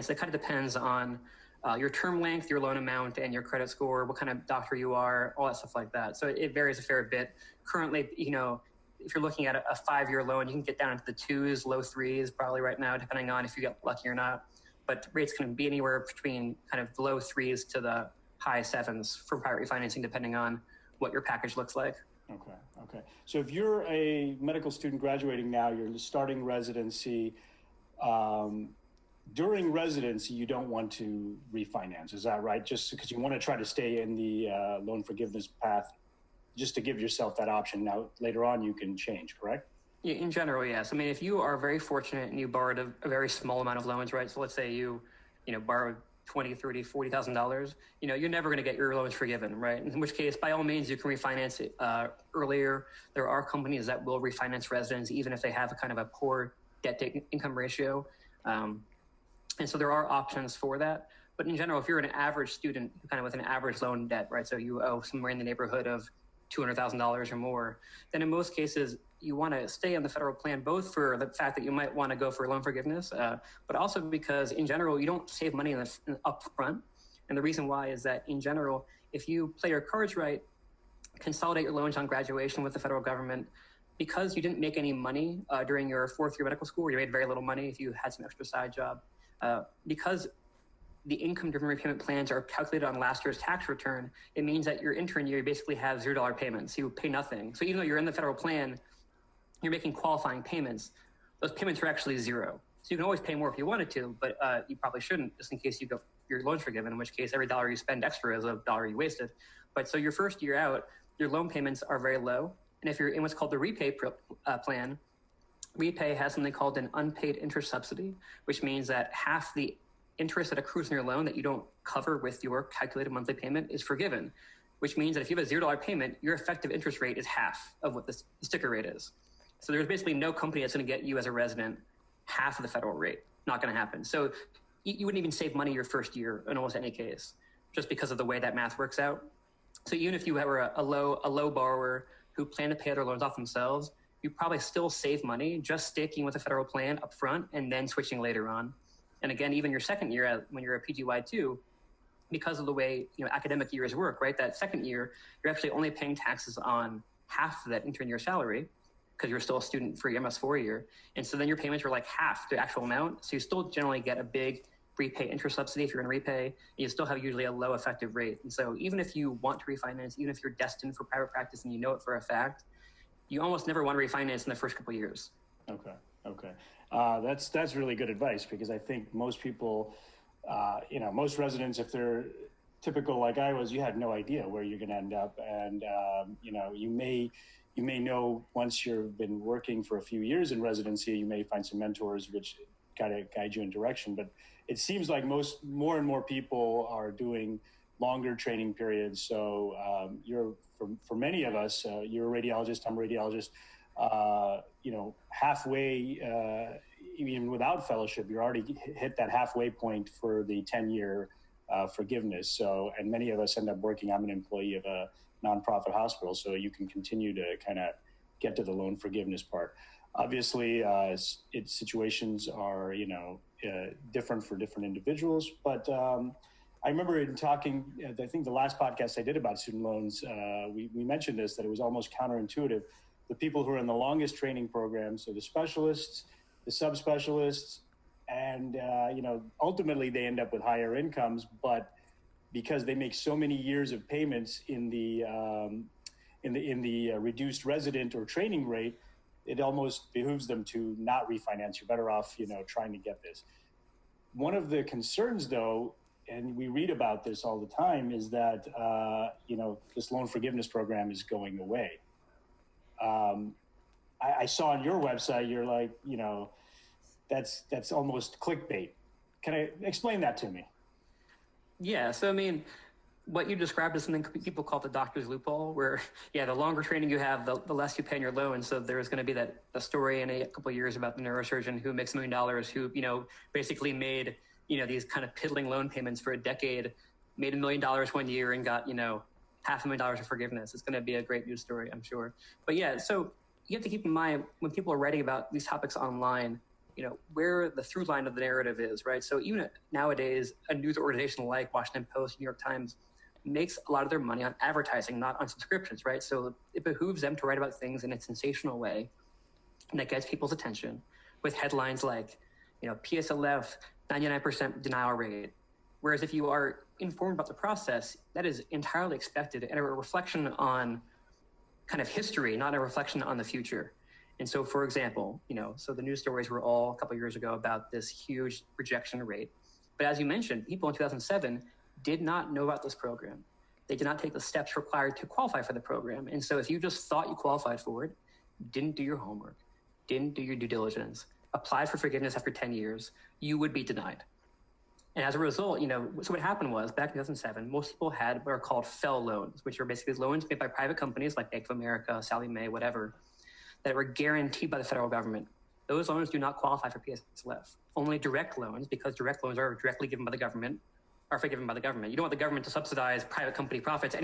And so it kind of depends on your term length, your loan amount, and your credit score, what kind of doctor you are, all that stuff like that. So it varies a fair bit. Currently, if you're looking at a 5-year loan, you can get down into the 2s, low 3s probably right now, depending on if you get lucky or not. But rates can be anywhere between kind of the low 3s to the high 7s for private refinancing, depending on what your package looks like. Okay. So if you're a medical student graduating now, you're starting residency. During residency, you don't want to refinance. Is that right? Just because you want to try to stay in the loan forgiveness path, just to give yourself that option. Now, later on, you can change, correct? Yeah, in general, yes. I mean, if you are very fortunate and you borrowed a very small amount of loans, right? So let's say you borrowed $20,000, $30,000, $40,000, you're never going to get your loans forgiven, right? In which case, by all means, you can refinance it earlier. There are companies that will refinance residents, even if they have a kind of a poor debt to income ratio. And so there are options for that. But in general, if you're an average student, kind of with an average loan debt, right? So you owe somewhere in the neighborhood of $200,000 or more, then in most cases, you want to stay on the federal plan, both for the fact that you might want to go for loan forgiveness, but also because in general, you don't save money up front. And the reason why is that in general, if you play your cards right, consolidate your loans on graduation with the federal government, because you didn't make any money during your 4th year medical school, or you made very little money if you had some extra side job, because the income-driven repayment plans are calculated on last year's tax return, it means that your intern year, you basically have $0 payments. You pay nothing. So even though you're in the federal plan, you're making qualifying payments. Those payments are actually zero. So you can always pay more if you wanted to, but you probably shouldn't, just in case your loan's forgiven, in which case every dollar you spend extra is a dollar you wasted. But so your first year out, your loan payments are very low. And if you're in what's called the repay plan, repay has something called an unpaid interest subsidy, which means that half the interest that accrues in your loan that you don't cover with your calculated monthly payment is forgiven, which means that if you have a $0 payment, your effective interest rate is half of what the sticker rate is. So there's basically no company that's going to get you as a resident half of the federal rate. Not going to happen. So you wouldn't even save money your first year in almost any case, just because of the way that math works out. So even if you were a low borrower who planned to pay their loans off themselves, you probably still save money just sticking with the federal plan up front and then switching later on. And again, even your second year, when you're a PGY2, because of the way academic years work, right? That second year, you're actually only paying taxes on half of that intern year salary because you're still a student for your MS4 year. And so then your payments are like half the actual amount. So you still generally get a big repay interest subsidy if you're going to repay, and you still have usually a low effective rate. And so even if you want to refinance, even if you're destined for private practice and you know it for a fact, you almost never want to refinance in the first couple of years. Okay. That's really good advice, because I think most people, most residents, if they're typical like I was, you had no idea where you're going to end up. And, you may know once you've been working for a few years in residency, you may find some mentors which kind of guide you in direction. But it seems like more and more people are doing longer training periods. So for many of us, you're a radiologist, I'm a radiologist, halfway, even without fellowship, you're already hit that halfway point for the 10-year forgiveness. So, and many of us end up working, I'm an employee of a nonprofit hospital, so you can continue to kind of get to the loan forgiveness part. Obviously, situations are, different for different individuals, but I remember in talking, I think the last podcast I did about student loans, we mentioned this, that it was almost counterintuitive. The people who are in the longest training programs, so the specialists, the subspecialists, and ultimately they end up with higher incomes, but because they make so many years of payments in the reduced resident or training rate, it almost behooves them to not refinance. You're better off, trying to get this. One of the concerns, though, and we read about this all the time, is that this loan forgiveness program is going away. I saw on your website, you're like, that's almost clickbait. Can I explain that to me? Yeah. So, I mean, what you described is something people call the doctor's loophole, where, the longer training you have, the less you pay on your loan. So there's going to be a story in a couple of years about the neurosurgeon who makes $1 million, who, basically made, these kind of piddling loan payments for a decade, made $1 million 1 year and got, $500,000 of forgiveness. It's going to be a great news story, I'm sure. But so you have to keep in mind when people are writing about these topics online, where the through line of the narrative is, right? So even nowadays, a news organization like Washington Post, New York Times, makes a lot of their money on advertising, not on subscriptions, right? So it behooves them to write about things in a sensational way, and that gets people's attention with headlines like, PSLF, 99% denial rate. Whereas if you are informed about the process, that is entirely expected and a reflection on kind of history, not a reflection on the future. And so, for example, so the news stories were all a couple of years ago about this huge rejection rate. But as you mentioned, people in 2007 did not know about this program. They did not take the steps required to qualify for the program. And so if you just thought you qualified for it, didn't do your homework, didn't do your due diligence, applied for forgiveness after 10 years, you would be denied. And as a result, so what happened was back in 2007, most people had what are called FEL loans, which are basically loans made by private companies like Bank of America, Sallie Mae, whatever, that were guaranteed by the federal government. Those loans do not qualify for PSLF. Only direct loans, because direct loans are directly given by the government, are forgiven by the government. You don't want the government to subsidize private company profits